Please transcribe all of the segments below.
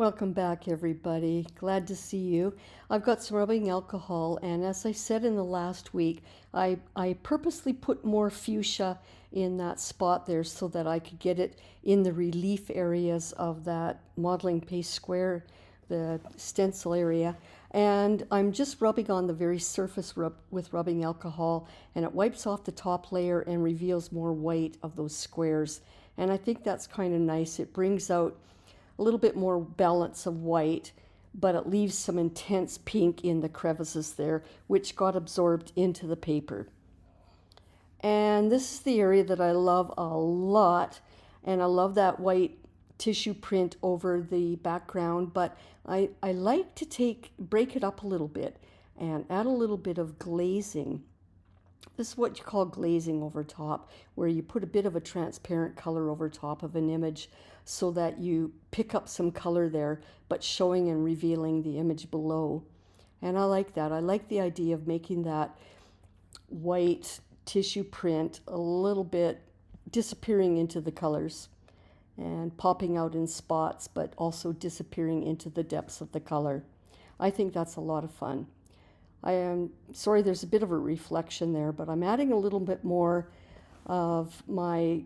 Welcome back, everybody. Glad to see you. I've got some rubbing alcohol, and as I said in the last week, I purposely put more fuchsia in that spot there so that I could get it in the relief areas of that modeling paste square, the stencil area. And I'm just rubbing on the very surface with rubbing alcohol, and it wipes off the top layer and reveals more white of those squares. And I think that's kind of nice. It brings out a little bit more balance of white, but it leaves some intense pink in the crevices there, which got absorbed into the paper. And this is the area that I love a lot, and I love that white tissue print over the background, but I like to break it up a little bit and add a little bit of glazing. This is what you call glazing over top, where you put a bit of a transparent color over top of an image so that you pick up some color there, but showing and revealing the image below. And I like that. I like the idea of making that white tissue print a little bit disappearing into the colors and popping out in spots, but also disappearing into the depths of the color. I think that's a lot of fun. I am sorry there's a bit of a reflection there, but I'm adding a little bit more of my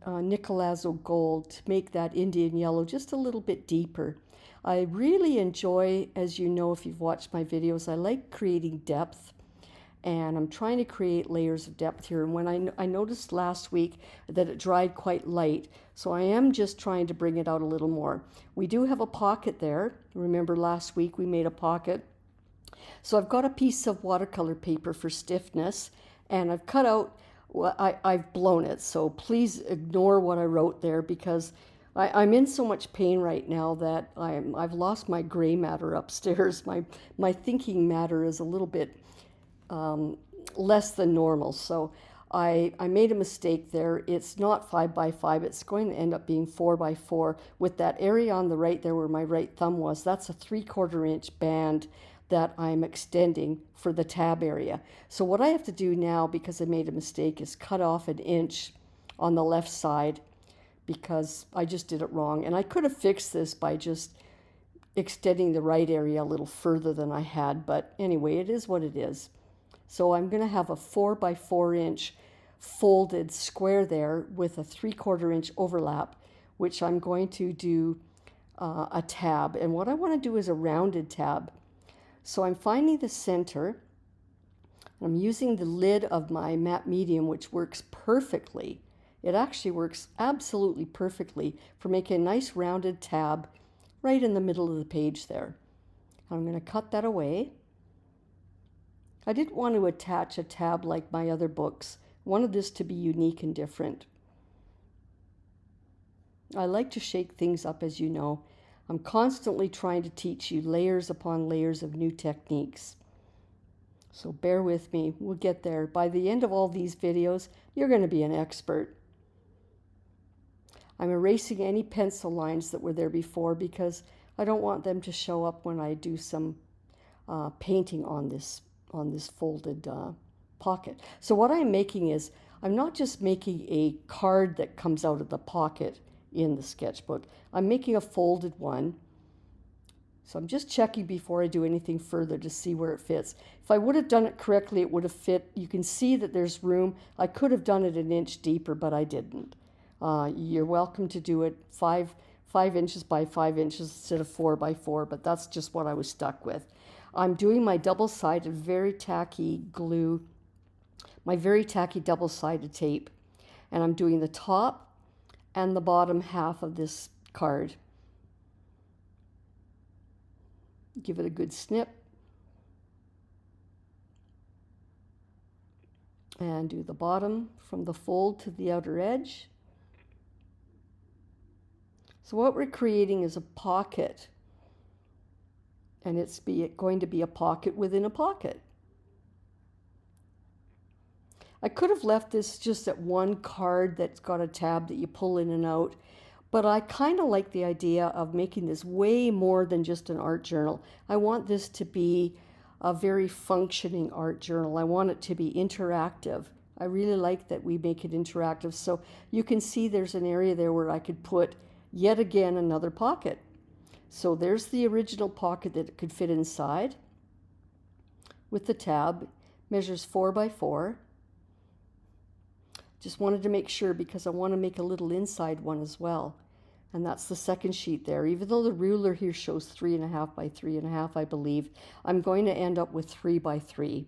Nicolazo gold to make that Indian yellow just a little bit deeper. I really enjoy, as you know if you've watched my videos, I like creating depth, and I'm trying to create layers of depth here. And when I noticed last week that it dried quite light, so I am just trying to bring it out a little more. We do have a pocket there. Remember last week we made a pocket. So I've got a piece of watercolor paper for stiffness, and I've cut out, well, I've blown it, so please ignore what I wrote there, because I'm in so much pain right now that I've lost my gray matter upstairs. My thinking matter is a little bit less than normal, so I made a mistake there. It's not 5 by 5, it's going to end up being 4 by 4 with that area on the right there where my right thumb was. That's a 3/4 inch band that I'm extending for the tab area. So what I have to do now, because I made a mistake, is cut off 1 inch on the left side because I just did it wrong. And I could have fixed this by just extending the right area a little further than I had, but anyway, it is what it is. So I'm going to have a 4 by 4 inch folded square there with a 3/4 inch overlap, which I'm going to do a tab. And what I want to do is a rounded tab. So I'm finding the center. I'm using the lid of my matte medium, which works perfectly. It actually works absolutely perfectly for making a nice rounded tab right in the middle of the page there. I'm going to cut that away. I didn't want to attach a tab like my other books. I wanted this to be unique and different. I like to shake things up, as you know. I'm constantly trying to teach you layers upon layers of new techniques. So bear with me, we'll get there. By the end of all these videos, you're going to be an expert. I'm erasing any pencil lines that were there before because I don't want them to show up when I do some painting on this folded pocket. So what I'm making is, I'm not just making a card that comes out of the pocket in the sketchbook. I'm making a folded one. So I'm just checking before I do anything further to see where it fits. If I would have done it correctly, it would have fit. You can see that there's room. I could have done it 1 inch deeper, but I didn't. You're welcome to do it 5 inches by 5 inches instead of 4 by 4, but that's just what I was stuck with. I'm doing my double-sided, very tacky glue, my very tacky double-sided tape, and I'm doing the top and the bottom half of this card. Give it a good snip. And do the bottom from the fold to the outer edge. So what we're creating is a pocket. And it's going to be a pocket within a pocket. I could have left this just at one card that's got a tab that you pull in and out, but I kind of like the idea of making this way more than just an art journal. I want this to be a very functioning art journal. I want it to be interactive. I really like that we make it interactive. So you can see there's an area there where I could put yet again another pocket. So there's the original pocket that it could fit inside with the tab. Measures 4 by 4. Just wanted to make sure because I want to make a little inside one as well. And that's the second sheet there. Even though the ruler here shows 3.5 by 3.5, I believe, I'm going to end up with 3 by 3.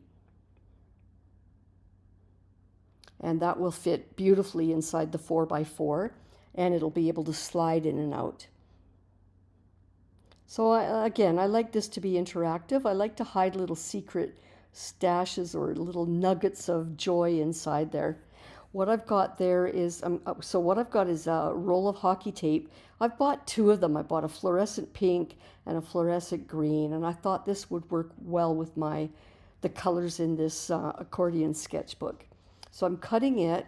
And that will fit beautifully inside the 4 by 4, and it'll be able to slide in and out. So again, I like this to be interactive. I like to hide little secret stashes or little nuggets of joy inside there. What I've got there is, what I've got is a roll of hockey tape. I've bought 2 of them. I bought a fluorescent pink and a fluorescent green, and I thought this would work well with the colors in this accordion sketchbook. So I'm cutting it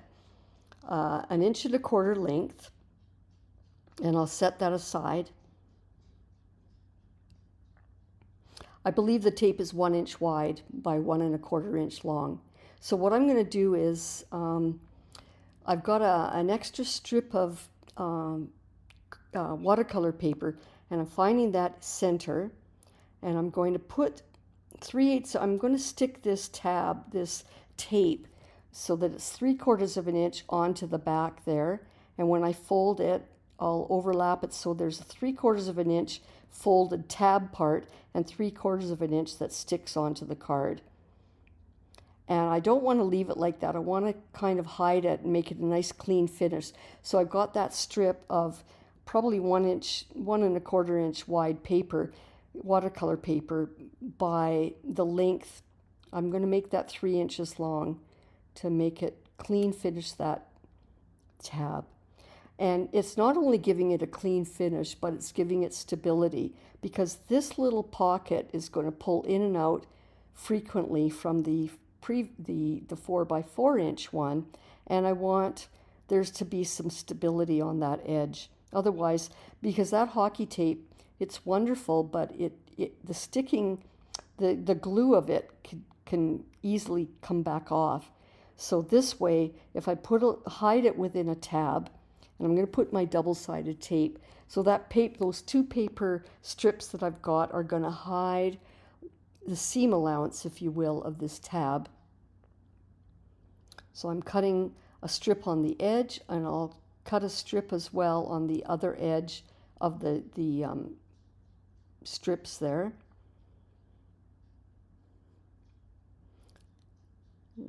1 1/4 inch length, and I'll set that aside. I believe the tape is 1 inch wide by 1 1/4 inch long. So what I'm going to do is, I've got an extra strip of watercolor paper, and I'm finding that center, and I'm going to put 3/8. I'm going to stick this tape, so that it's 3/4 inch onto the back there, and when I fold it, I'll overlap it so there's a 3/4 inch folded tab part and 3/4 inch that sticks onto the card. And I don't want to leave it like that. I want to kind of hide it and make it a nice clean finish. So I've got that strip of probably 1 1/4 inch wide paper, watercolor paper, by the length. I'm going to make that 3 inches long to make it clean finish that tab. And it's not only giving it a clean finish, but it's giving it stability, because this little pocket is going to pull in and out frequently from the 4 by 4 inch one, and I want there's to be some stability on that edge. Otherwise, because that hockey tape, it's wonderful, but the glue of it can easily come back off. So this way, if I hide it within a tab, and I'm going to put my double-sided tape, so that those 2 paper strips that I've got are going to hide the seam allowance, if you will, of this tab. So I'm cutting a strip on the edge, and I'll cut a strip as well on the other edge of the strips there.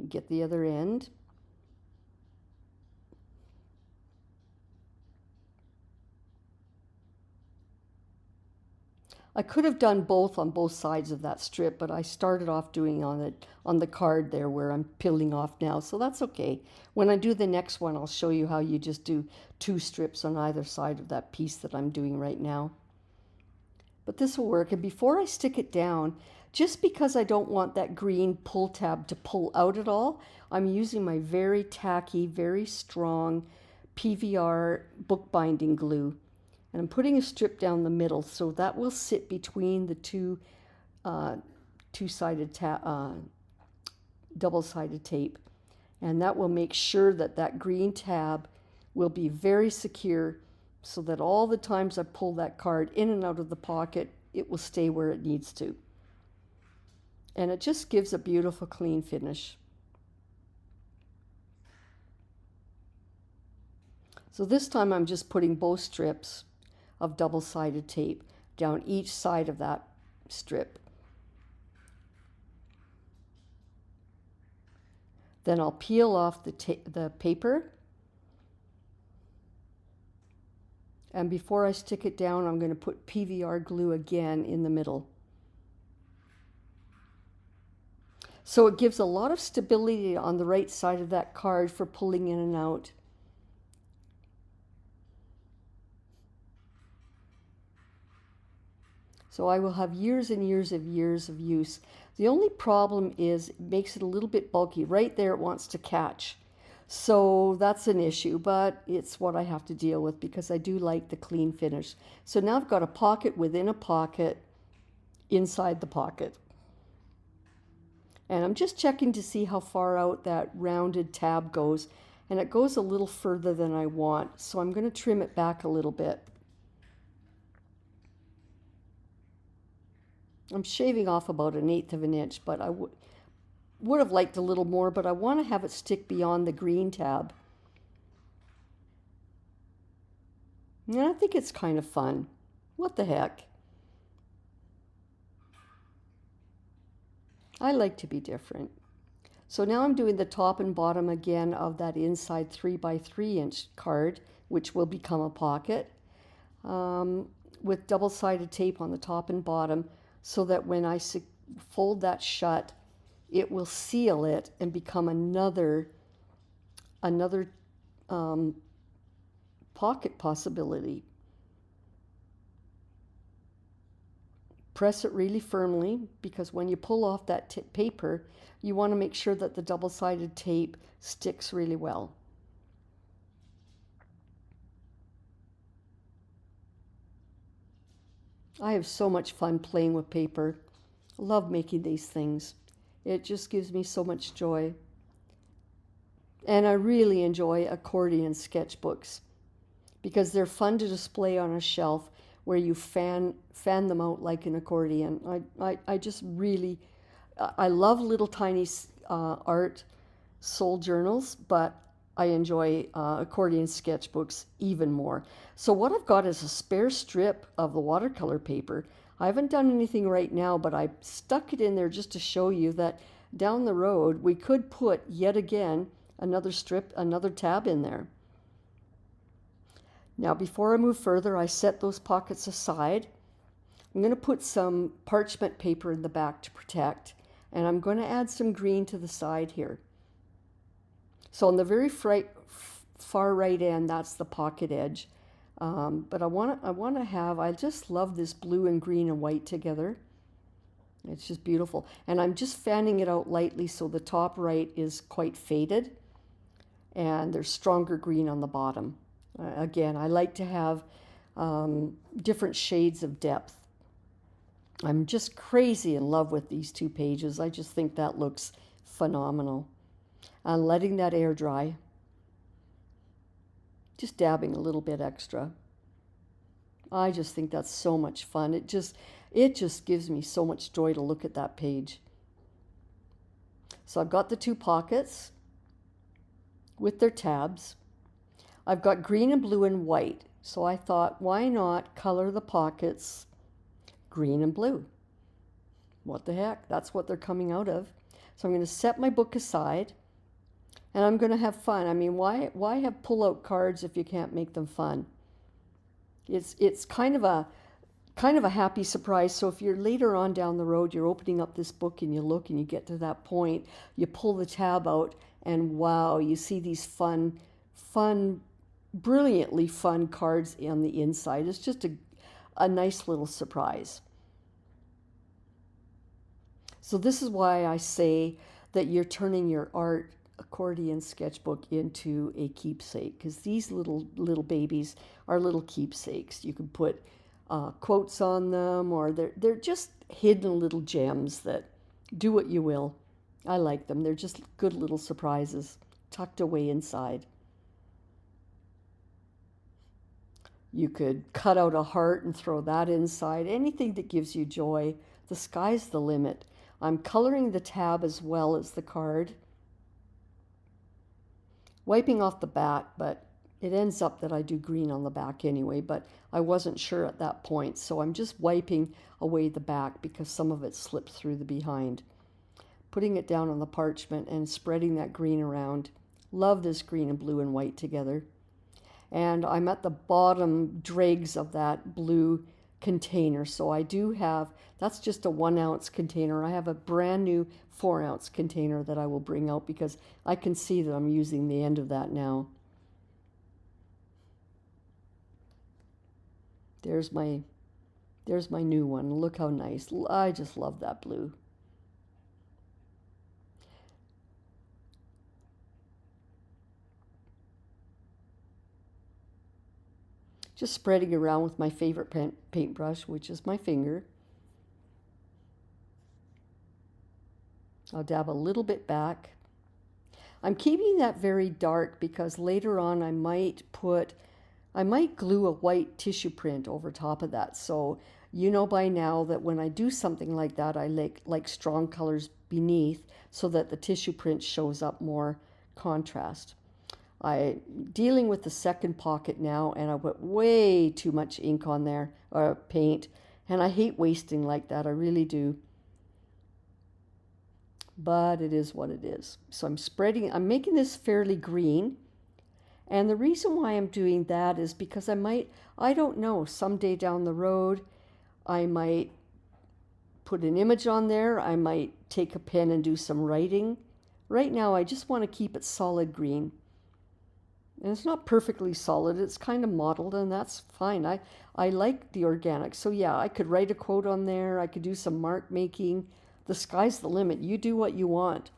Get the other end. I could have done both on both sides of that strip, but I started off doing on the card there where I'm peeling off now, so that's okay. When I do the next one, I'll show you how you just do 2 strips on either side of that piece that I'm doing right now. But this will work, and before I stick it down, just because I don't want that green pull tab to pull out at all, I'm using my very tacky, very strong PVR bookbinding glue. And I'm putting a strip down the middle, so that will sit between the two-sided double-sided tape. And that will make sure that that green tab will be very secure, so that all the times I pull that card in and out of the pocket, it will stay where it needs to. And it just gives a beautiful clean finish. So this time I'm just putting both strips of double-sided tape down each side of that strip. Then I'll peel off the paper, and before I stick it down, I'm going to put PVR glue again in the middle. So it gives a lot of stability on the right side of that card for pulling in and out. So I will have years and years of use. The only problem is it makes it a little bit bulky. Right there it wants to catch. So that's an issue, but it's what I have to deal with because I do like the clean finish. So now I've got a pocket within a pocket inside the pocket. And I'm just checking to see how far out that rounded tab goes. And it goes a little further than I want. So I'm going to trim it back a little bit. I'm shaving off about 1/8 of an inch, but I would have liked a little more, but I want to have it stick beyond the green tab. And I think it's kind of fun. What the heck? I like to be different. So now I'm doing the top and bottom again of that inside 3 by 3 inch card, which will become a pocket, with double-sided tape on the top and bottom, so that when I fold that shut, it will seal it and become another pocket possibility. Press it really firmly, because when you pull off that paper, you want to make sure that the double-sided tape sticks really well. I have so much fun playing with paper. I love making these things. It just gives me so much joy. And I really enjoy accordion sketchbooks because they're fun to display on a shelf where you fan them out like an accordion. I just really, I love little tiny art soul journals, but I enjoy accordion sketchbooks even more. So what I've got is a spare strip of the watercolor paper. I haven't done anything right now, but I stuck it in there just to show you that down the road we could put yet again another strip, another tab in there. Now before I move further, I set those pockets aside. I'm going to put some parchment paper in the back to protect, and I'm going to add some green to the side here. So on the very far right end, that's the pocket edge. But I just love this blue and green and white together. It's just beautiful. And I'm just fanning it out lightly so the top right is quite faded and there's stronger green on the bottom. Again, I like to have different shades of depth. I'm just crazy in love with these 2 pages. I just think that looks phenomenal. And letting that air dry. Just dabbing a little bit extra. I just think that's so much fun. It just gives me so much joy to look at that page. So I've got the 2 pockets with their tabs. I've got green and blue and white. So I thought, why not color the pockets green and blue? What the heck? That's what they're coming out of. So I'm going to set my book aside. And I'm going to have fun. I mean, why have pull-out cards if you can't make them fun? It's kind of a happy surprise. So if you're later on down the road, you're opening up this book and you look and you get to that point, you pull the tab out and wow, you see these fun, brilliantly fun cards on the inside. It's just a nice little surprise. So this is why I say that you're turning your art accordion sketchbook into a keepsake, because these little babies are little keepsakes. You can put quotes on them, or they're just hidden little gems that do what you will. I like them. They're just good little surprises tucked away inside. You could cut out a heart and throw that inside. Anything that gives you joy. The sky's the limit. I'm coloring the tab as well as the card. Wiping off the back, but it ends up that I do green on the back anyway, but I wasn't sure at that point, so I'm just wiping away the back because some of it slipped through the behind. Putting it down on the parchment and spreading that green around. Love this green and blue and white together. And I'm at the bottom dregs of that blue container, so I do have, that's just a 1 ounce container. I have a brand new 4 ounce container that I will bring out because I can see that I'm using the end of that now. There's my new one. Look how nice. I just love that blue. Just spreading around with my favorite paintbrush, which is my finger. I'll dab a little bit back. I'm keeping that very dark because later on I might glue a white tissue print over top of that. So You know by now that when I do something like that, I like strong colors beneath so that the tissue print shows up more contrast. I'm dealing with the second pocket now, and I put way too much ink on there, or paint, and I hate wasting like that. I really do. But it is what it is. So I'm making this fairly green. And the reason why I'm doing that is because I don't know, someday down the road, I might put an image on there. I might take a pen and do some writing. Right now, I just want to keep it solid green. And it's not perfectly solid. It's kind of mottled, and that's fine. I like the organic. So yeah, I could write a quote on there. I could do some mark making. The sky's the limit. You do what you want.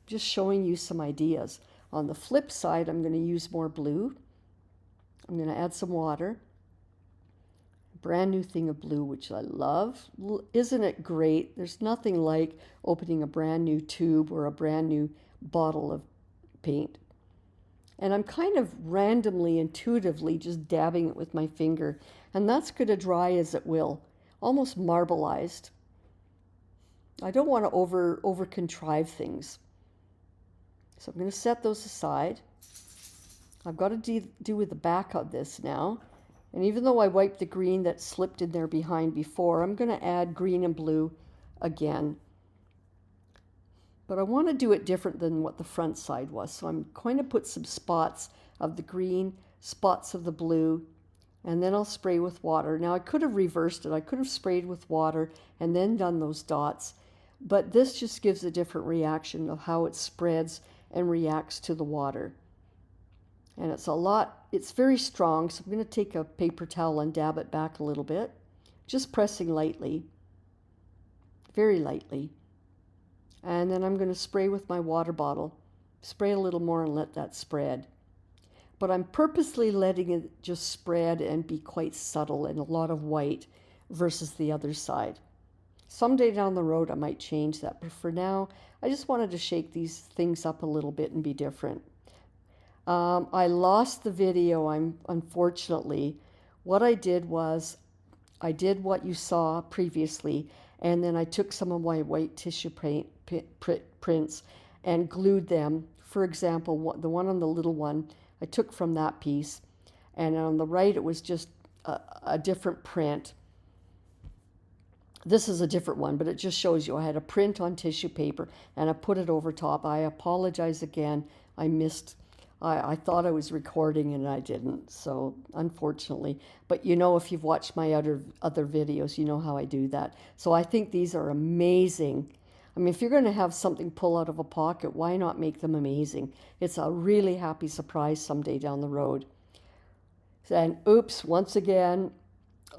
Just showing you some ideas. On the flip side, I'm going to use more blue. I'm going to add some water. Brand new thing of blue, which I love. Isn't it great? There's nothing like opening a brand new tube or a brand new bottle of paint. And I'm kind of randomly, intuitively just dabbing it with my finger. And that's going to dry as it will, almost marbleized. I don't want to over contrive things. So I'm going to set those aside. I've got to do with the back of this now. And even though I wiped the green that slipped in there behind before, I'm going to add green and blue again. But I want to do it different than what the front side was. So I'm going to put some spots of the green, spots of the blue, and then I'll spray with water. Now I could have reversed it. I could have sprayed with water and then done those dots. But this just gives a different reaction of how it spreads and reacts to the water. And it's very strong, so I'm going to take a paper towel and dab it back a little bit, just pressing lightly, very lightly. And then I'm going to spray with my water bottle, spray a little more and let that spread. But I'm purposely letting it just spread and be quite subtle and a lot of white versus the other side. Someday down the road I might change that, but for now I just wanted to shake these things up a little bit and be different. I lost the video, unfortunately. What I did was, I did what you saw previously, and then I took some of my white tissue prints and glued them. For example, the one on the little one, I took from that piece, and on the right it was just a different print. This is a different one, but it just shows you I had a print on tissue paper, and I put it over top. I apologize again. I thought I was recording and I didn't, so unfortunately. But you know, if you've watched my other videos, you know how I do that. So I think these are amazing. I mean, if you're going to have something pull out of a pocket, why not make them amazing? It's a really happy surprise someday down the road. And oops, once again,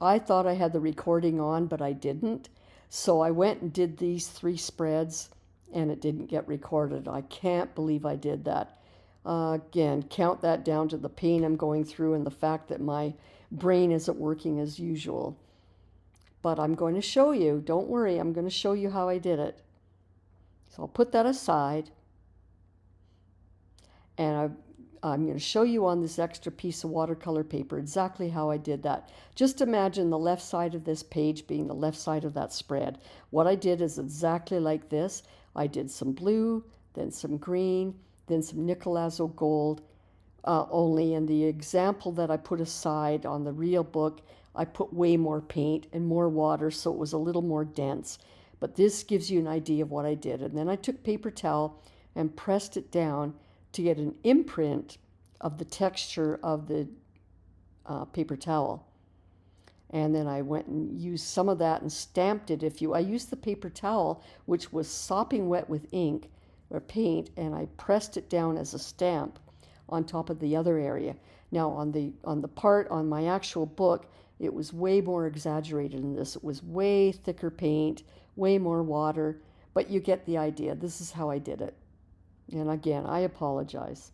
I thought I had the recording on, but I didn't. So I went and did these 3 spreads, and it didn't get recorded. I can't believe I did that. Again, count that down to the pain I'm going through and the fact that my brain isn't working as usual. But I'm going to show you. Don't worry, I'm going to show you how I did it. So I'll put that aside. And I'm going to show you on this extra piece of watercolor paper exactly how I did that. Just imagine the left side of this page being the left side of that spread. What I did is exactly like this. I did some blue, then some green, then some Nicolazo gold, only in the example that I put aside on the real book, I put way more paint and more water, so it was a little more dense. But this gives you an idea of what I did. And then I took paper towel and pressed it down to get an imprint of the texture of the paper towel. And then I went and used some of that and stamped it. I used the paper towel, which was sopping wet with ink, or paint, and I pressed it down as a stamp on top of the other area. Now on the part on my actual book, it was way more exaggerated than this. It was way thicker paint, way more water, but you get the idea. This is how I did it. And again, I apologize.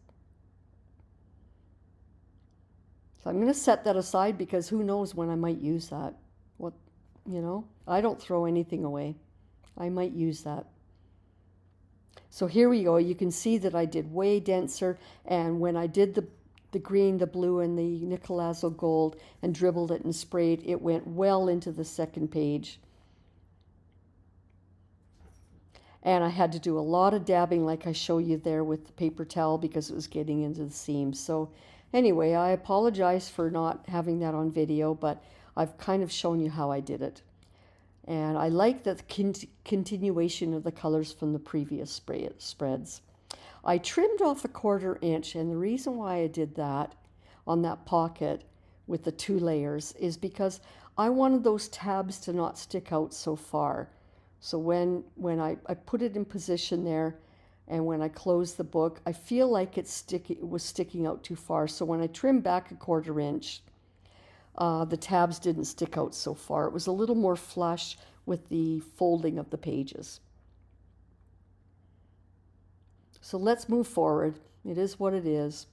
So I'm going to set that aside because who knows when I might use that. I don't throw anything away. I might use that. So here we go. You can see that I did way denser, and when I did the the green, the blue, and the Nicolazo gold and dribbled it and sprayed. It went well into the second page. And I had to do a lot of dabbing like I show you there with the paper towel because it was getting into the seams. So anyway, I apologize for not having that on video, but I've kind of shown you how I did it. And I like the continuation of the colors from the previous spreads. I trimmed off 1/4 inch, and the reason why I did that on that pocket with the 2 layers is because I wanted those tabs to not stick out so far. So when I put it in position there, and when I closed the book, I feel like it was sticking out too far. So when I trimmed back 1/4 inch, the tabs didn't stick out so far. It was a little more flush with the folding of the pages. So let's move forward. It is what it is.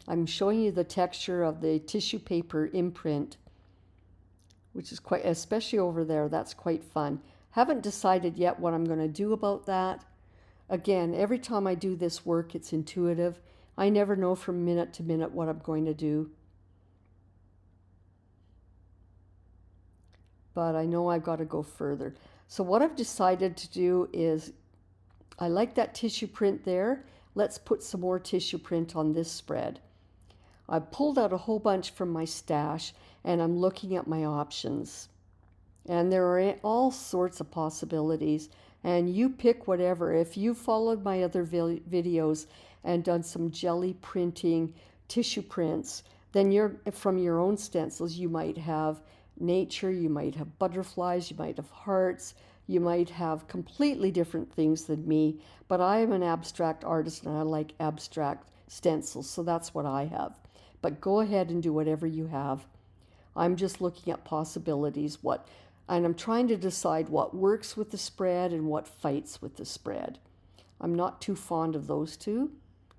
I'm showing you the texture of the tissue paper imprint, which is quite, especially over there, that's quite fun. Haven't decided yet what I'm going to do about that. Again, every time I do this work, it's intuitive. I never know from minute to minute what I'm going to do. But I know I've got to go further. So what I've decided to do is, I like that tissue print there. Let's put some more tissue print on this spread. I pulled out a whole bunch from my stash, and I'm looking at my options. And there are all sorts of possibilities, and you pick whatever. If you followed my other videos and done some Gelli printing, tissue prints, then from your own stencils, you might have nature, you might have butterflies, you might have hearts, you might have completely different things than me, but I am an abstract artist and I like abstract stencils, so that's what I have. But go ahead and do whatever you have. I'm just looking at possibilities, and I'm trying to decide what works with the spread and what fights with the spread. I'm not too fond of those two,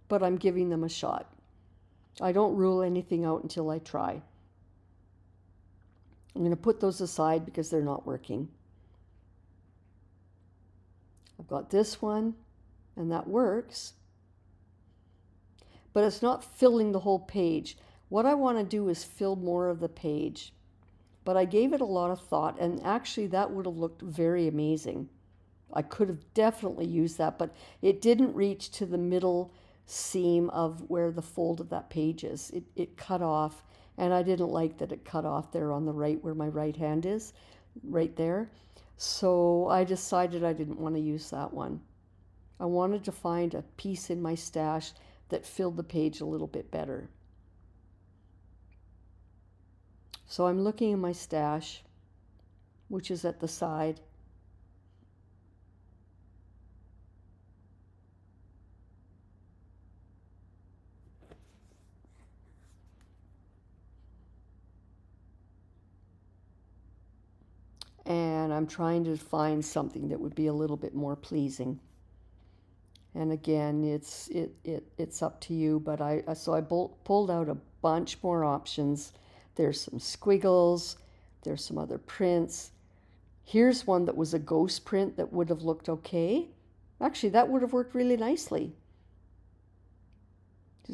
but I'm giving them a shot. I don't rule anything out until I try. I'm going to put those aside because they're not working. I've got this one, and that works. But it's not filling the whole page. What I want to do is fill more of the page. But I gave it a lot of thought, and actually that would have looked very amazing. I could have definitely used that, but it didn't reach to the middle seam of where the fold of that page is. It cut off, and I didn't like that it cut off there on the right where my right hand is, right there. So I decided I didn't want to use that one. I wanted to find a piece in my stash that filled the page a little bit better. So I'm looking in my stash, which is at the side. And I'm trying to find something that would be a little bit more pleasing. And again, it's up to you, but I pulled out a bunch more options. There's some squiggles, there's some other prints. Here's one that was a ghost print that would have looked okay. Actually, that would have worked really nicely.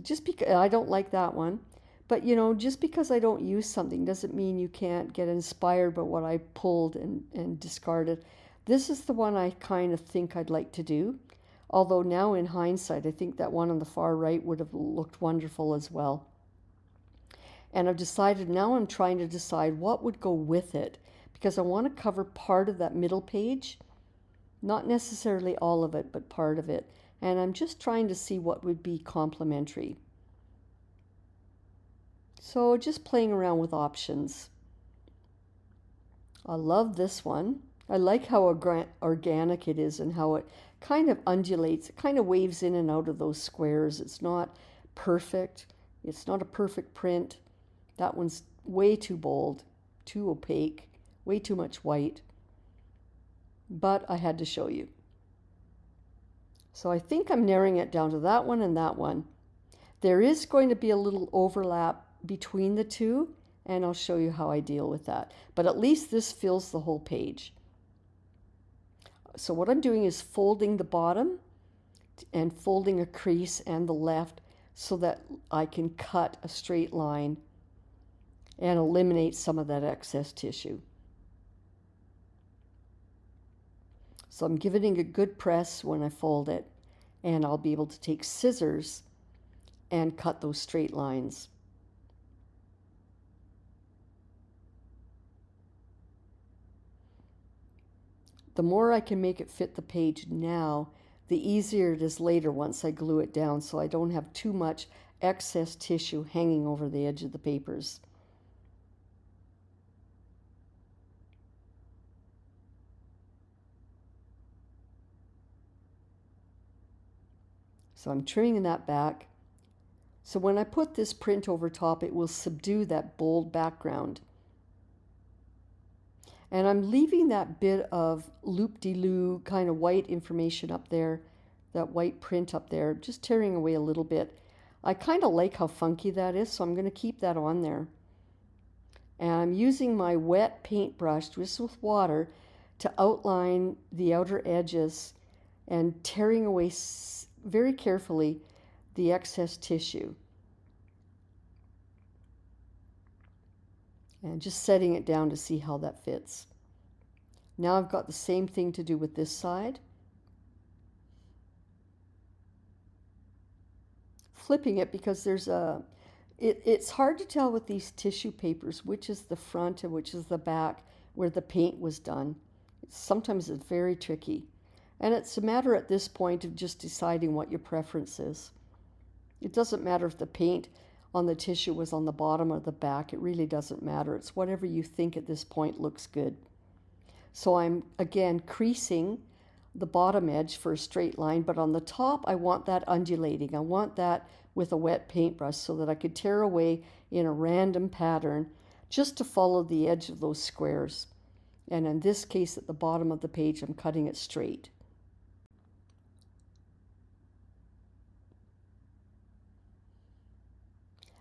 Just because I don't like that one. But, you know, just because I don't use something doesn't mean you can't get inspired by what I pulled and discarded. This is the one I kind of think I'd like to do. Although now in hindsight, I think that one on the far right would have looked wonderful as well. And I've decided, now I'm trying to decide what would go with it, because I want to cover part of that middle page. Not necessarily all of it, but part of it. And I'm just trying to see what would be complementary. So just playing around with options. I love this one. I like how organic it is and how it kind of undulates. It kind of waves in and out of those squares. It's not perfect. It's not a perfect print. That one's way too bold, too opaque, way too much white. But I had to show you. So I think I'm narrowing it down to that one and that one. There is going to be a little overlap between the two, and I'll show you how I deal with that. But at least this fills the whole page. So what I'm doing is folding the bottom and folding a crease and the left so that I can cut a straight line and eliminate some of that excess tissue. So I'm giving it a good press when I fold it, and I'll be able to take scissors and cut those straight lines. The more I can make it fit the page now, the easier it is later once I glue it down, so I don't have too much excess tissue hanging over the edge of the papers. So I'm trimming that back. So when I put this print over top, it will subdue that bold background. And I'm leaving that bit of loop-de-loo kind of white information up there, that white print up there, just tearing away a little bit. I kind of like how funky that is, so I'm going to keep that on there. And I'm using my wet paintbrush, just with water, to outline the outer edges and tearing away very carefully the excess tissue. And just setting it down to see how that fits. Now I've got the same thing to do with this side. Flipping it because there's it's hard to tell with these tissue papers which is the front and which is the back where the paint was done. Sometimes it's very tricky. And it's a matter at this point of just deciding what your preference is. It doesn't matter if the paint on the tissue was on the bottom or the back. It really doesn't matter. It's whatever you think at this point looks good. So I'm, again, creasing the bottom edge for a straight line, but on the top I want that undulating. I want that with a wet paintbrush so that I could tear away in a random pattern just to follow the edge of those squares. And in this case, at the bottom of the page, I'm cutting it straight.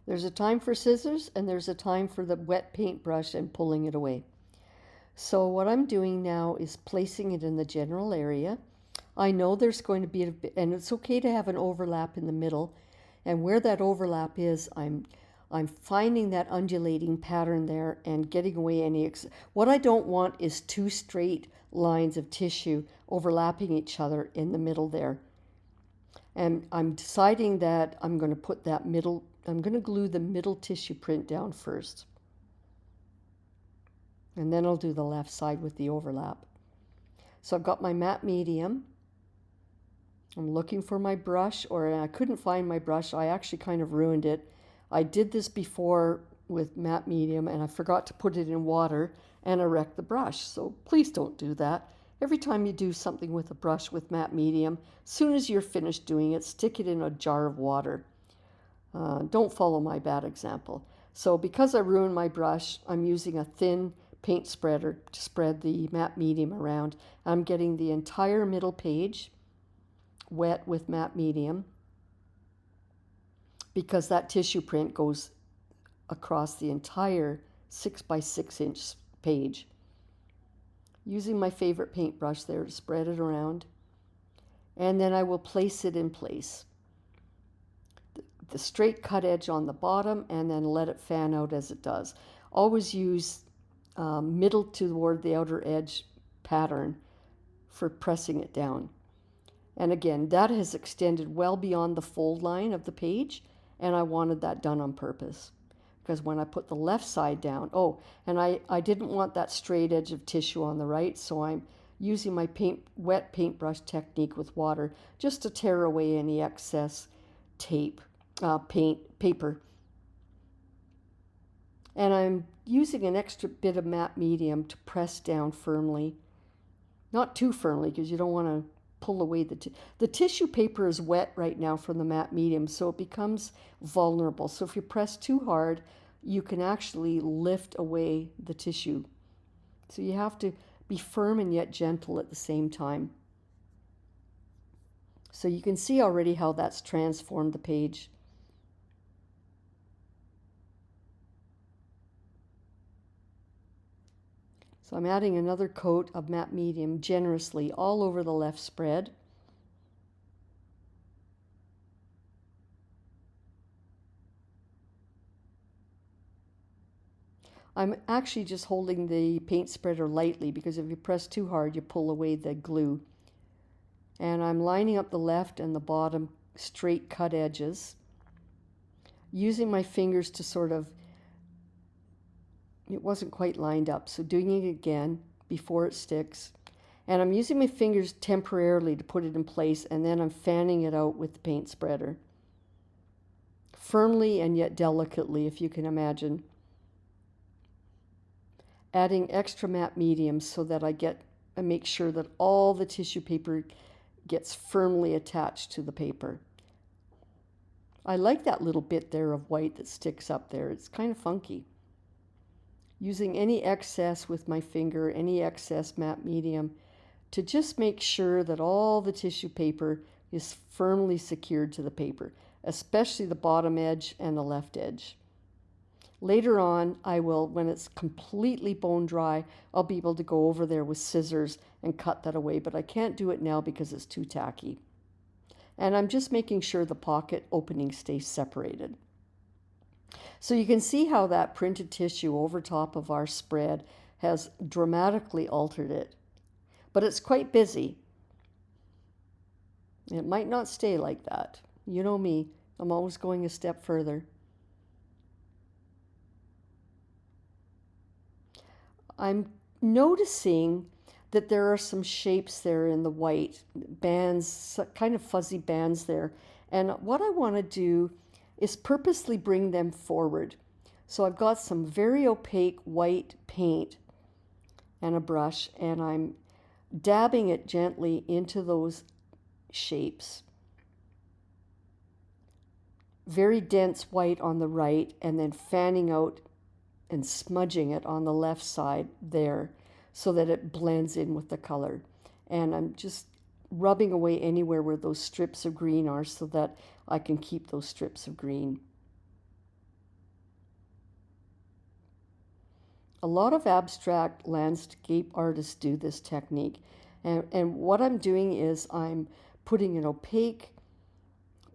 There's a time for scissors and there's a time for the wet paintbrush and pulling it away. So what I'm doing now is placing it in the general area. I know there's going to be a bit, and it's okay to have an overlap in the middle. And where that overlap is, I'm finding that undulating pattern there and getting away any. What I don't want is two straight lines of tissue overlapping each other in the middle there. And I'm deciding that I'm going to put that middle. I'm going to glue the middle tissue print down first. And then I'll do the left side with the overlap. So I've got my matte medium. I'm looking for my brush, or I couldn't find my brush. I actually kind of ruined it. I did this before with matte medium and I forgot to put it in water and I wrecked the brush. So please don't do that. Every time you do something with a brush with matte medium, as soon as you're finished doing it, stick it in a jar of water. Don't follow my bad example. So because I ruined my brush, I'm using a thin paint spreader to spread the matte medium around. I'm getting the entire middle page wet with matte medium because that tissue print goes across the entire 6 by 6 inch page. Using my favorite paintbrush there to spread it around, and then I will place it in place. The straight cut edge on the bottom, and then let it fan out as it does. Always use middle toward the outer edge pattern for pressing it down. And again, that has extended well beyond the fold line of the page, and I wanted that done on purpose. Because when I put the left side down, and I didn't want that straight edge of tissue on the right, so I'm using my wet paintbrush technique with water just to tear away any excess paper. And I'm using an extra bit of matte medium to press down firmly. Not too firmly, because you don't want to pull away the tissue paper is wet right now from the matte medium, so it becomes vulnerable. So if you press too hard, you can actually lift away the tissue. So you have to be firm and yet gentle at the same time. So you can see already how that's transformed the page. So I'm adding another coat of matte medium generously all over the left spread. I'm actually just holding the paint spreader lightly because if you press too hard, you pull away the glue. And I'm lining up the left and the bottom straight cut edges, using my fingers to sort of, it wasn't quite lined up, so doing it again before it sticks. And I'm using my fingers temporarily to put it in place, and then I'm fanning it out with the paint spreader. Firmly and yet delicately, if you can imagine. Adding extra matte mediums so that I make sure that all the tissue paper gets firmly attached to the paper. I like that little bit there of white that sticks up there. It's kind of funky. Using any excess with my finger, any excess matte medium, to just make sure that all the tissue paper is firmly secured to the paper, especially the bottom edge and the left edge. Later on, I will, when it's completely bone dry, I'll be able to go over there with scissors and cut that away, but I can't do it now because it's too tacky. And I'm just making sure the pocket openings stay separated. So you can see how that printed tissue over top of our spread has dramatically altered it. But it's quite busy. It might not stay like that. You know me, I'm always going a step further. I'm noticing that there are some shapes there in the white, bands, kind of fuzzy bands there. And what I want to do is purposely bring them forward. So I've got some very opaque white paint and a brush, and I'm dabbing it gently into those shapes. Very dense white on the right, and then fanning out and smudging it on the left side there so that it blends in with the color. And I'm just rubbing away anywhere where those strips of green are so that I can keep those strips of green. A lot of abstract landscape artists do this technique. And what I'm doing is I'm putting an opaque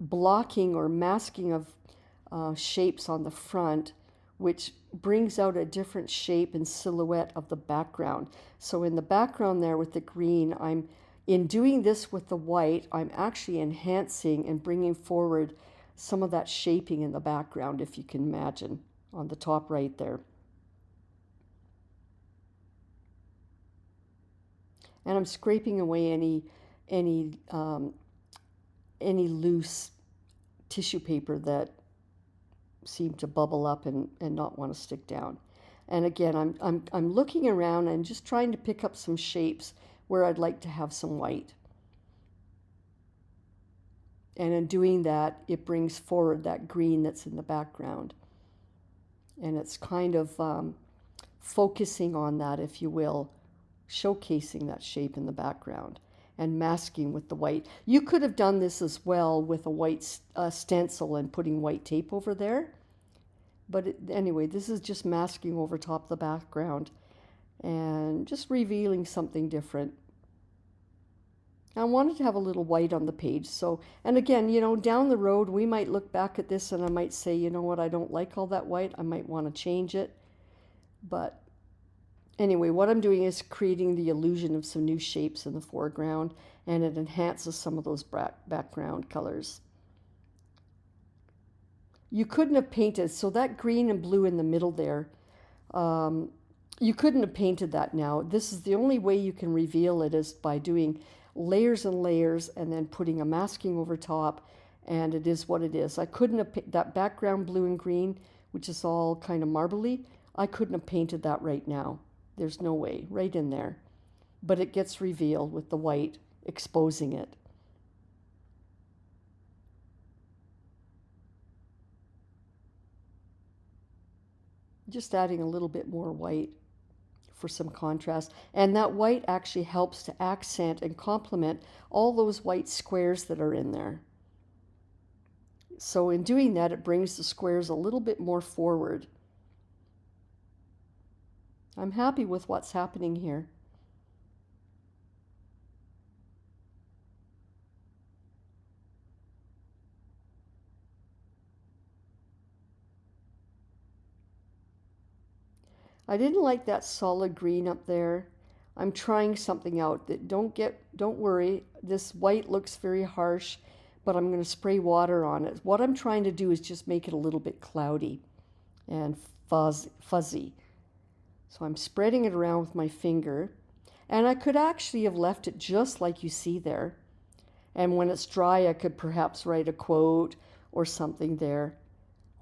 blocking or masking of shapes on the front, which brings out a different shape and silhouette of the background. So in the background there with the green, in doing this with the white, I'm actually enhancing and bringing forward some of that shaping in the background, if you can imagine, on the top right there. And I'm scraping away any loose tissue paper that seem to bubble up and not want to stick down. And again, I'm looking around and just trying to pick up some shapes where I'd like to have some white. And in doing that, it brings forward that green that's in the background. And it's kind of focusing on that, if you will, showcasing that shape in the background and masking with the white. You could have done this as well with a white stencil and putting white tape over there. But anyway, this is just masking over top of the background and just revealing something different. I wanted to have a little white on the page. So, and again, you know, down the road, we might look back at this and I might say, you know what, I don't like all that white. I might want to change it. But anyway, what I'm doing is creating the illusion of some new shapes in the foreground, and it enhances some of those background colors. You couldn't have painted, so that green and blue in the middle there, you couldn't have painted that now. This is the only way you can reveal it is by doing layers and layers and then putting a masking over top, and it is what it is. I couldn't have, that background blue and green, which is all kind of marbly, I couldn't have painted that right now. There's no way, right in there. But it gets revealed with the white exposing it. Just adding a little bit more white for some contrast. And that white actually helps to accent and complement all those white squares that are in there. So in doing that, it brings the squares a little bit more forward. I'm happy with what's happening here. I didn't like that solid green up there. I'm trying something out that don't worry, this white looks very harsh, but I'm going to spray water on it. What I'm trying to do is just make it a little bit cloudy and fuzzy. So I'm spreading it around with my finger, and I could actually have left it just like you see there. And when it's dry, I could perhaps write a quote or something there,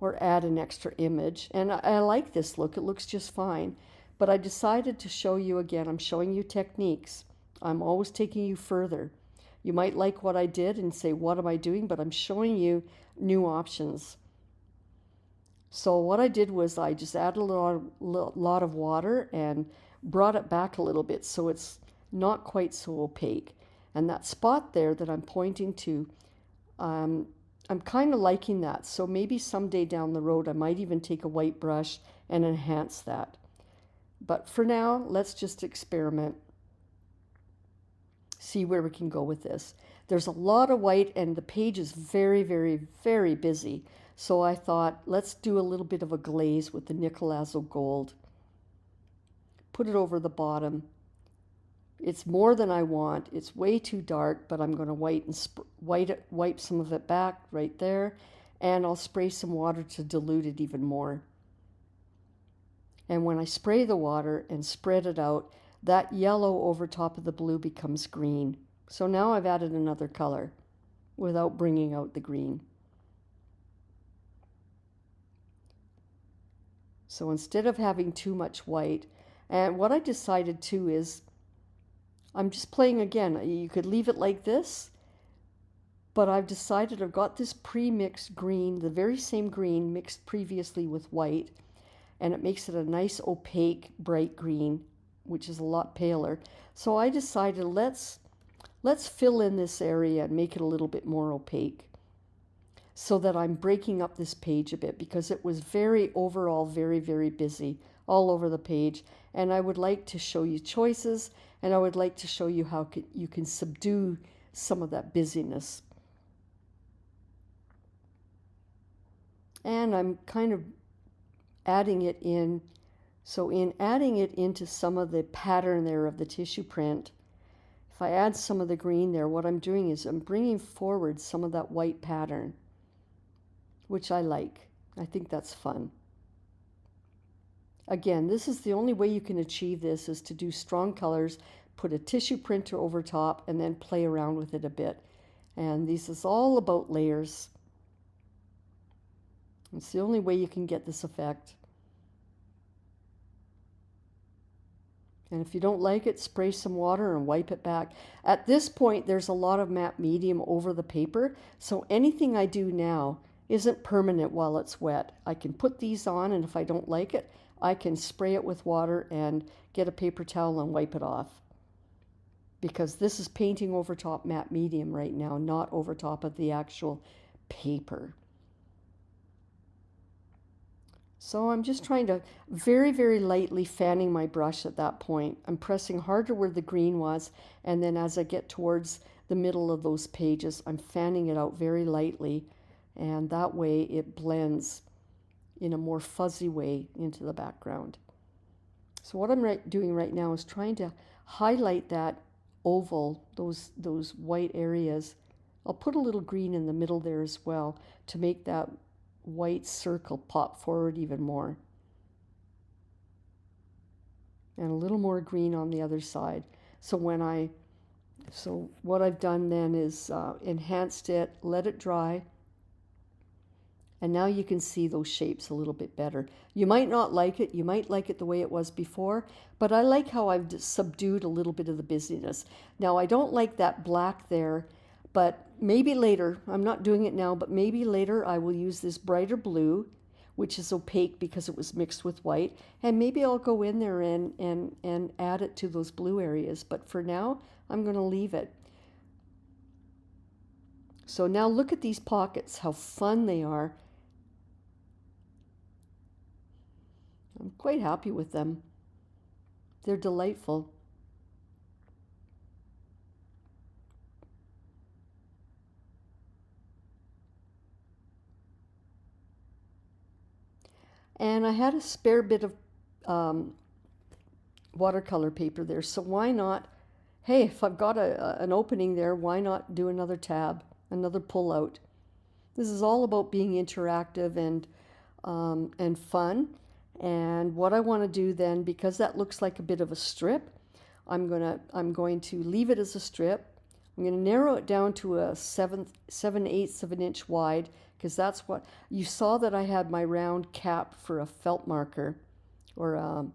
or add an extra image. And I like this look, it looks just fine. But I decided to show you again, I'm showing you techniques. I'm always taking you further. You might like what I did and say, what am I doing? But I'm showing you new options. So what I did was I just added a lot of water and brought it back a little bit so it's not quite so opaque. And that spot there that I'm pointing to, I'm kind of liking that. So maybe someday down the road I might even take a white brush and enhance that. But for now, let's just experiment. See where we can go with this. There's a lot of white and the page is very, very, very busy. So I thought, let's do a little bit of a glaze with the Nicolazo Gold. Put it over the bottom. It's more than I want. It's way too dark, but I'm going to wipe some of it back right there. And I'll spray some water to dilute it even more. And when I spray the water and spread it out, that yellow over top of the blue becomes green. So now I've added another color without bringing out the green. So instead of having too much white, and what I decided too is, I'm just playing again. You could leave it like this, but I've decided I've got this pre-mixed green, the very same green mixed previously with white, and it makes it a nice opaque bright green, which is a lot paler. So I decided let's fill in this area and make it a little bit more opaque, so that I'm breaking up this page a bit because it was overall very, very busy all over the page. And I would like to show you choices, and I would like to show you how you can subdue some of that busyness. And I'm kind of adding it in. So in adding it into some of the pattern there of the tissue print, if I add some of the green there, what I'm doing is I'm bringing forward some of that white pattern, which I like. I think that's fun. Again, this is the only way you can achieve this, is to do strong colors, put a tissue printer over top, and then play around with it a bit. And this is all about layers. It's the only way you can get this effect. And if you don't like it, spray some water and wipe it back. At this point, there's a lot of matte medium over the paper, so anything I do now isn't permanent while it's wet. I can put these on, and if I don't like it, I can spray it with water and get a paper towel and wipe it off. Because this is painting over top matte medium right now, not over top of the actual paper. So I'm just trying to very, very lightly fanning my brush at that point. I'm pressing harder where the green was, and then as I get towards the middle of those pages, I'm fanning it out very lightly, and that way it blends in a more fuzzy way into the background. So what I'm doing right now is trying to highlight that oval, those white areas. I'll put a little green in the middle there as well to make that white circle pop forward even more. And a little more green on the other side. So what I've done then is enhanced it, let it dry, and now you can see those shapes a little bit better. You might not like it. You might like it the way it was before, but I like how I've subdued a little bit of the busyness. Now, I don't like that black there, but maybe later, I'm not doing it now, but maybe later I will use this brighter blue, which is opaque because it was mixed with white, and maybe I'll go in there and add it to those blue areas. But for now, I'm going to leave it. So now look at these pockets, how fun they are. I'm quite happy with them. They're delightful. And I had a spare bit of um, watercolor paper there, so why not, hey, if I've got an opening there, why not do another tab, another pull out? This is all about being interactive and fun. And what I want to do then, because that looks like a bit of a strip, I'm going to leave it as a strip. I'm going to narrow it down to a 7/8 of an inch wide, because that's what you saw, that I had my round cap for a felt marker, or a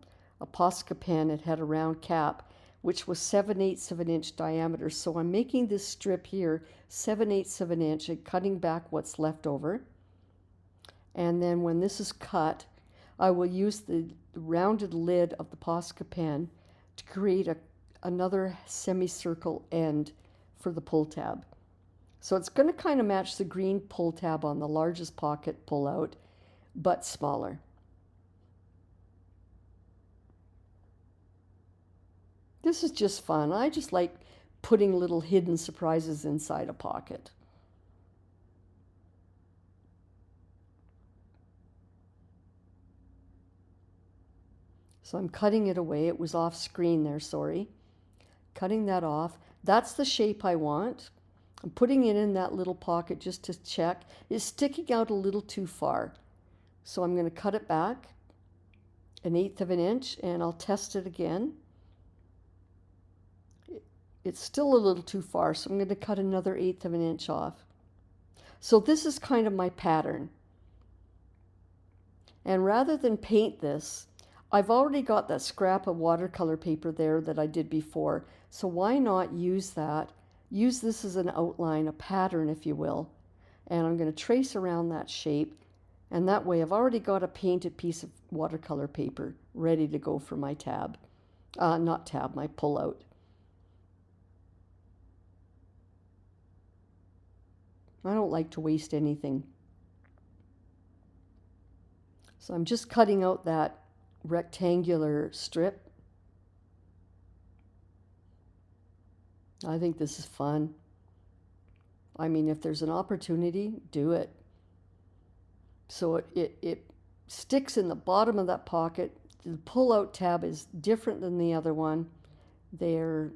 Posca pen. It had a round cap, which was 7/8 of an inch diameter. So I'm making this strip here 7/8 of an inch and cutting back what's left over. And then when this is cut, I will use the rounded lid of the Posca pen to create another semicircle end for the pull tab. So it's going to kind of match the green pull tab on the largest pocket pull out, but smaller. This is just fun. I just like putting little hidden surprises inside a pocket. So I'm cutting it away. It was off screen there, sorry. Cutting that off. That's the shape I want. I'm putting it in that little pocket just to check. It's sticking out a little too far. So I'm going to cut it back 1/8 of an inch, and I'll test it again. It's still a little too far, so I'm going to cut another 1/8 of an inch off. So this is kind of my pattern. And rather than paint this, I've already got that scrap of watercolor paper there that I did before. So why not use that? Use this as an outline, a pattern, if you will. And I'm going to trace around that shape. And that way I've already got a painted piece of watercolor paper ready to go for my tab. Not tab, my pull out. I don't like to waste anything. So I'm just cutting out that rectangular strip. I think this is fun. I mean, if there's an opportunity, do it. So it sticks in the bottom of that pocket. The pull-out tab is different than the other one. They're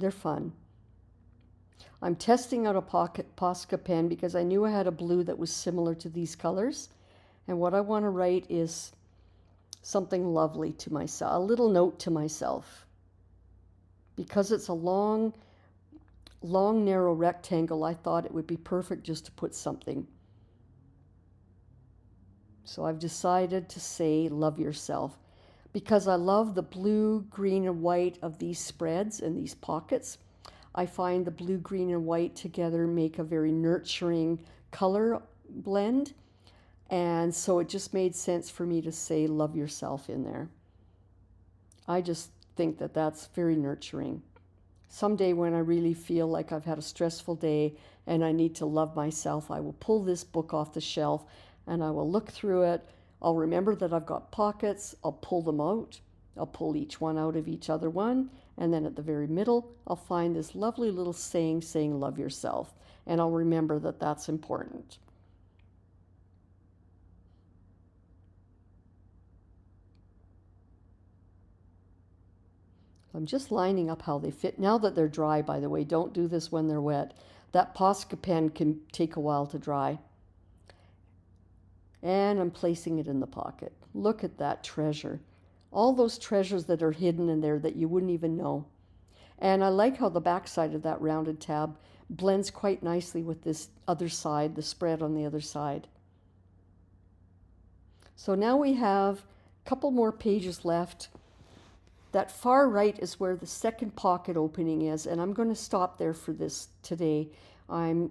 fun. I'm testing out a Posca pen because I knew I had a blue that was similar to these colors. And what I want to write is something lovely to myself, a little note to myself. Because it's a long, narrow rectangle, I thought it would be perfect just to put something. So I've decided to say, love yourself, because I love the blue, green, and white of these spreads and these pockets. I find the blue, green, and white together make a very nurturing color blend. And so it just made sense for me to say, love yourself in there. I just think that that's very nurturing. Someday when I really feel like I've had a stressful day and I need to love myself, I will pull this book off the shelf and I will look through it. I'll remember that I've got pockets. I'll pull them out. I'll pull each one out of each other one. And then at the very middle, I'll find this lovely little saying love yourself. And I'll remember that that's important. I'm just lining up how they fit. Now that they're dry, by the way, don't do this when they're wet. That Posca pen can take a while to dry. And I'm placing it in the pocket. Look at that treasure. All those treasures that are hidden in there that you wouldn't even know. And I like how the back side of that rounded tab blends quite nicely with this other side, the spread on the other side. So now we have a couple more pages left. That far right is where the second pocket opening is, and I'm going to stop there for this today. I've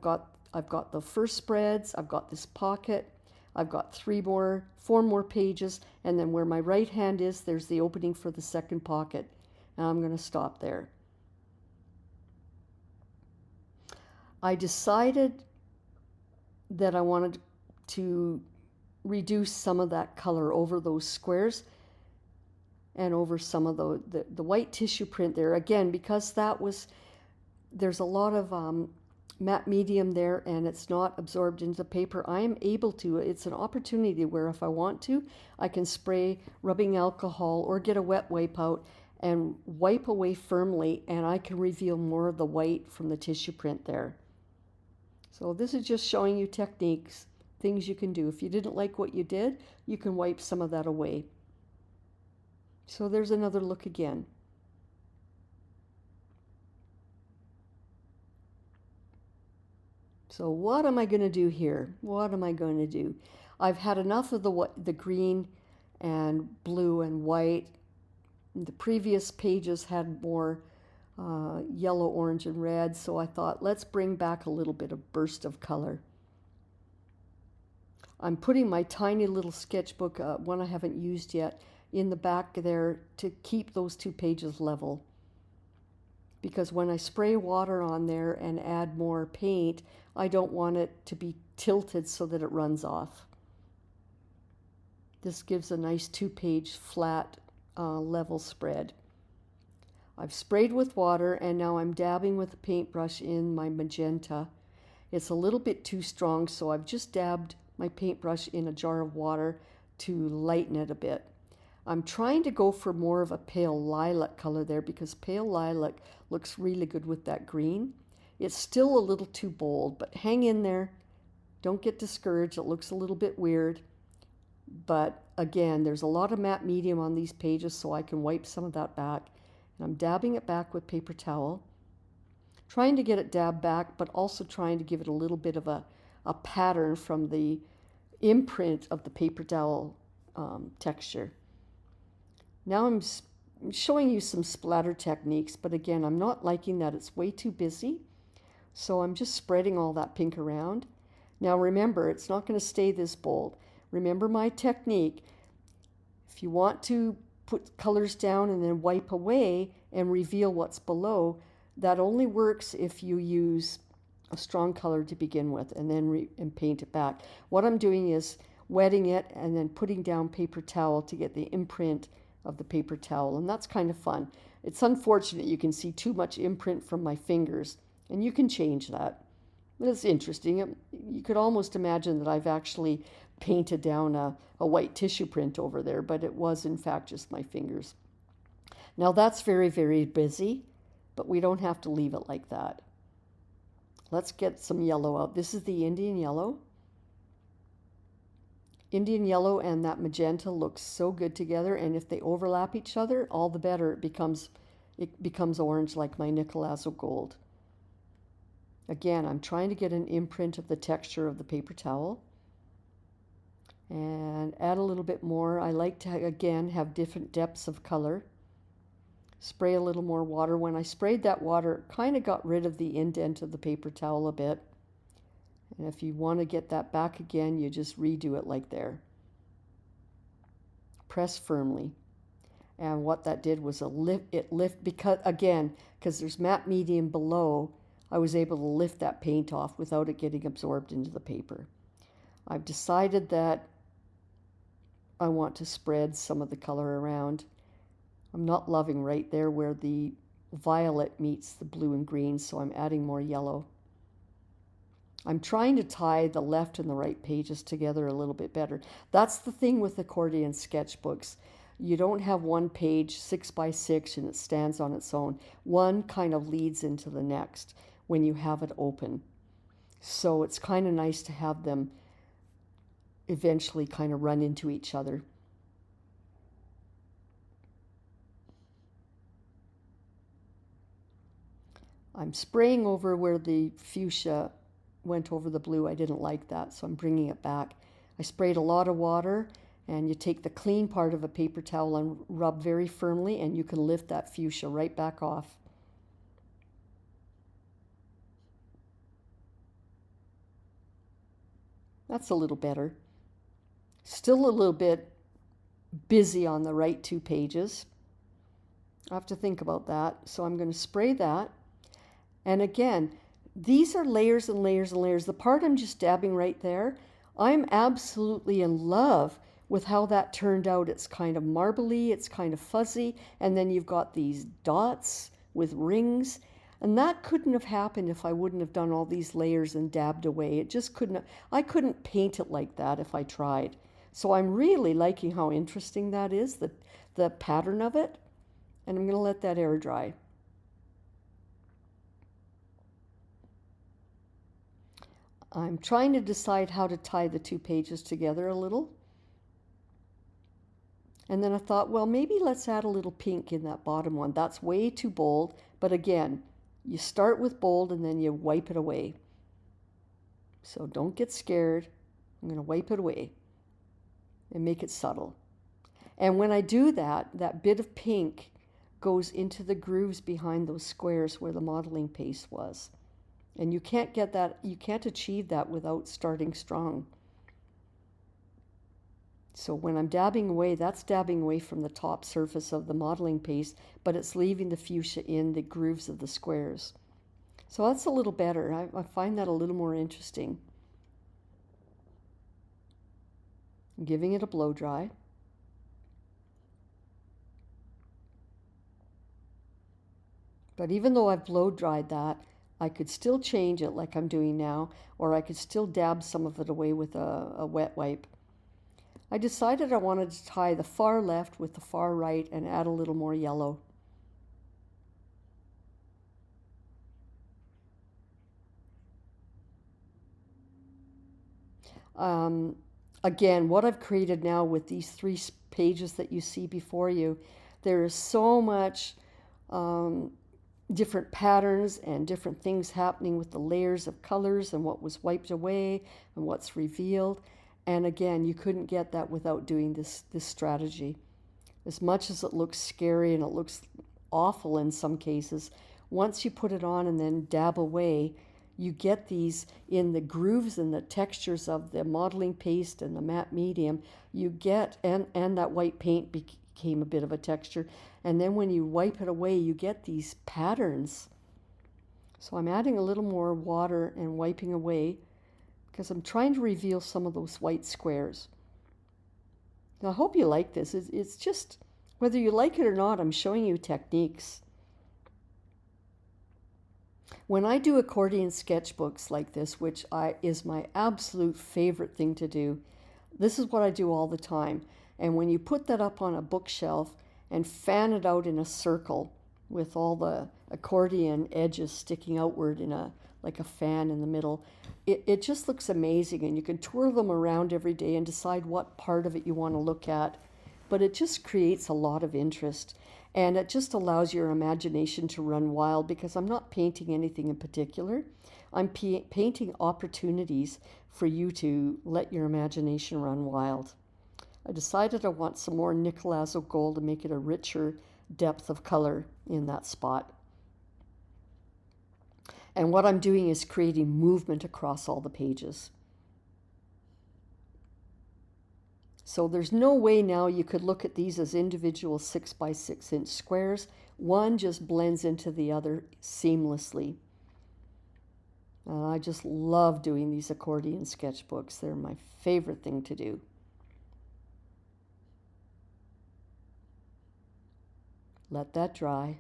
got the first spreads, I've got this pocket, I've got 4 more pages, and then where my right hand is, there's the opening for the second pocket. And I'm going to stop there. I decided that I wanted to reduce some of that color over those squares. and over some of the white tissue print there. Again, because there's a lot of matte medium there and it's not absorbed into the paper, I am able to, it's an opportunity where if I want to, I can spray rubbing alcohol or get a wet wipe out and wipe away firmly, and I can reveal more of the white from the tissue print there. So this is just showing you techniques, things you can do. If you didn't like what you did, you can wipe some of that away. So there's another look again. So what am I going to do here? What am I going to do? I've had enough of the green and blue and white. The previous pages had more yellow, orange, and red, so I thought let's bring back a little bit of burst of color. I'm putting my tiny little sketchbook, one I haven't used yet, in the back there to keep those two pages level. Because when I spray water on there and add more paint, I don't want it to be tilted so that it runs off. This gives a nice 2-page flat level spread. I've sprayed with water and now I'm dabbing with a paintbrush in my magenta. It's a little bit too strong, so I've just dabbed my paintbrush in a jar of water to lighten it a bit. I'm trying to go for more of a pale lilac color there because pale lilac looks really good with that green. It's still a little too bold, but hang in there. Don't get discouraged. It looks a little bit weird. But again, there's a lot of matte medium on these pages, so I can wipe some of that back. And I'm dabbing it back with paper towel, trying to get it dabbed back, but also trying to give it a little bit of a pattern from the imprint of the paper towel texture. Now I'm showing you some splatter techniques, but again, I'm not liking that. It's way too busy. So I'm just spreading all that pink around. Now remember, it's not going to stay this bold. Remember my technique. If you want to put colors down and then wipe away and reveal what's below, that only works if you use a strong color to begin with and then paint it back. What I'm doing is wetting it and then putting down paper towel to get the imprint of the paper towel, and that's kind of fun. It's unfortunate you can see too much imprint from my fingers, and you can change that. But it's interesting. You could almost imagine that I've actually painted down a white tissue print over there, but it was in fact just my fingers. Now that's very, very busy, but we don't have to leave it like that. Let's get some yellow out. This is the Indian yellow. Indian yellow and that magenta look so good together, and if they overlap each other, all the better. It becomes orange like my Nicolazo gold. Again, I'm trying to get an imprint of the texture of the paper towel and add a little bit more. I like to, again, have different depths of color. Spray a little more water. When I sprayed that water, it kind of got rid of the indent of the paper towel a bit. And if you want to get that back again, you just redo it like there. Press firmly. And what that did was because there's matte medium below, I was able to lift that paint off without it getting absorbed into the paper. I've decided that I want to spread some of the color around. I'm not loving right there where the violet meets the blue and green, so I'm adding more yellow. I'm trying to tie the left and the right pages together a little bit better. That's the thing with accordion sketchbooks. You don't have one page 6 by 6 and it stands on its own. One kind of leads into the next when you have it open. So it's kind of nice to have them eventually kind of run into each other. I'm spraying over where the fuchsia went over the blue. I didn't like that, so I'm bringing it back. I sprayed a lot of water, and you take the clean part of a paper towel and rub very firmly, and you can lift that fuchsia right back off. That's a little better. Still a little bit busy on the right 2 pages. I have to think about that. So I'm going to spray that. And again, these are layers and layers and layers. The part I'm just dabbing right there, I'm absolutely in love with how that turned out. It's kind of marbly, it's kind of fuzzy, and then you've got these dots with rings. And that couldn't have happened if I wouldn't have done all these layers and dabbed away. It just couldn't, I couldn't paint it like that if I tried. So I'm really liking how interesting that is, the pattern of it. And I'm going to let that air dry. I'm trying to decide how to tie the two pages together a little. And then I thought, well, maybe let's add a little pink in that bottom one. That's way too bold. But again, you start with bold and then you wipe it away. So don't get scared. I'm going to wipe it away and make it subtle. And when I do that, that bit of pink goes into the grooves behind those squares where the modeling paste was. And you can't get that, you can't achieve that without starting strong. So when I'm dabbing away, that's dabbing away from the top surface of the modeling paste, but it's leaving the fuchsia in the grooves of the squares. So that's a little better. I find that a little more interesting. I'm giving it a blow dry. But even though I've blow dried that, I could still change it like I'm doing now, or I could still dab some of it away with a wet wipe. I decided I wanted to tie the far left with the far right and add a little more yellow. Again, what I've created now with these 3 pages that you see before you, there is so much different patterns and different things happening with the layers of colors and what was wiped away and what's revealed. And again, you couldn't get that without doing this strategy. As much as it looks scary and it looks awful in some cases, once you put it on and then dab away, you get these in the grooves and the textures of the modeling paste and the matte medium. You get, and that white paint became a bit of a texture. And then when you wipe it away, you get these patterns. So I'm adding a little more water and wiping away, because I'm trying to reveal some of those white squares. Now, I hope you like this. It's just, whether you like it or not, I'm showing you techniques. When I do accordion sketchbooks like this, which is my absolute favorite thing to do, this is what I do all the time. And when you put that up on a bookshelf and fan it out in a circle with all the accordion edges sticking outward in like a fan in the middle, it just looks amazing, and you can twirl them around every day and decide what part of it you want to look at. But it just creates a lot of interest, and it just allows your imagination to run wild, because I'm not painting anything in particular. I'm painting opportunities for you to let your imagination run wild. I decided I want some more nickel azo gold to make it a richer depth of color in that spot. And what I'm doing is creating movement across all the pages. So there's no way now you could look at these as individual 6 by 6 inch squares. One just blends into the other seamlessly. I just love doing these accordion sketchbooks. They're my favorite thing to do. Let that dry.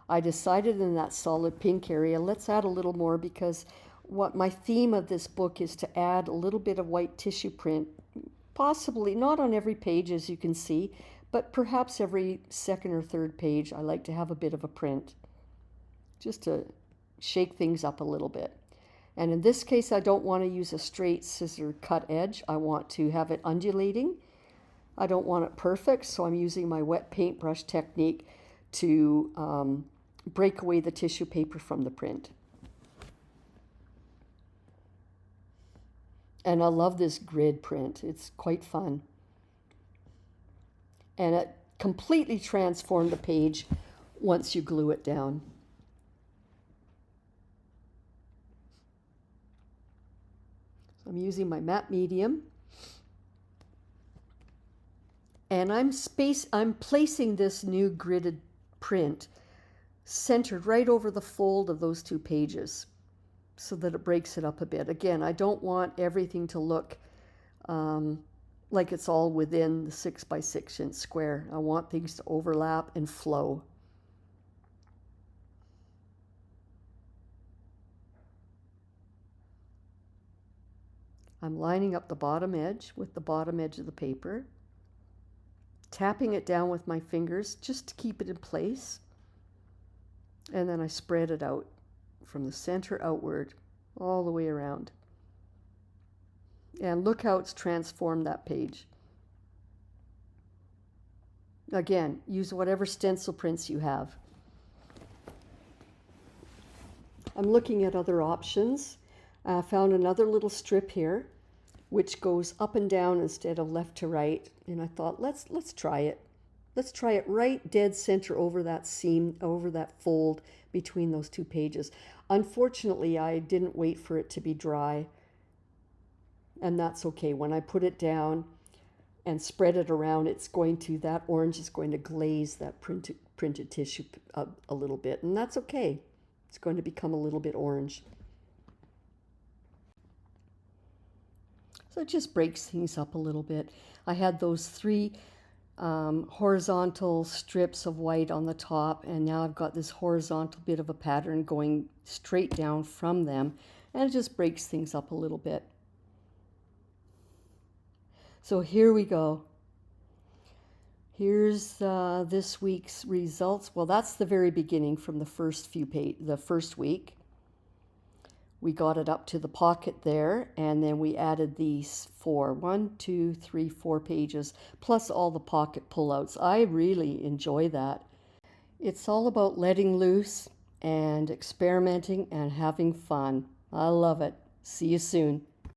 I decided in that solid pink area, let's add a little more, because what my theme of this book is to add a little bit of white tissue print, possibly not on every page as you can see, but perhaps every second or third page I like to have a bit of a print, just to shake things up a little bit. And in this case, I don't want to use a straight scissor cut edge. I want to have it undulating. I don't want it perfect, so I'm using my wet paintbrush technique to break away the tissue paper from the print. And I love this grid print. It's quite fun. And it completely transformed the page once you glue it down. So I'm using my matte medium. And I'm placing this new gridded print centered right over the fold of those 2 pages so that it breaks it up a bit. Again, I don't want everything to look like it's all within the 6 by 6 inch square. I want things to overlap and flow. I'm lining up the bottom edge with the bottom edge of the paper, tapping it down with my fingers just to keep it in place, and then I spread it out from the center outward all the way around. And look how it's transformed that page. Again, use whatever stencil prints you have. I'm looking at other options. I found another little strip here which goes up and down instead of left to right, and I thought let's try it. Let's try it right dead center over that seam, over that fold between those two pages. Unfortunately, I didn't wait for it to be dry, and that's okay. When I put it down and spread it around, that orange is going to glaze that printed tissue a little bit, and that's okay. It's going to become a little bit orange. So it just breaks things up a little bit. I had those 3 horizontal strips of white on the top, and now I've got this horizontal bit of a pattern going straight down from them, and it just breaks things up a little bit. So here we go. Here's this week's results. Well, that's the very beginning from the first week. We got it up to the pocket there, and then we added these 4 pages, plus all the pocket pullouts. I really enjoy that. It's all about letting loose and experimenting and having fun. I love it. See you soon.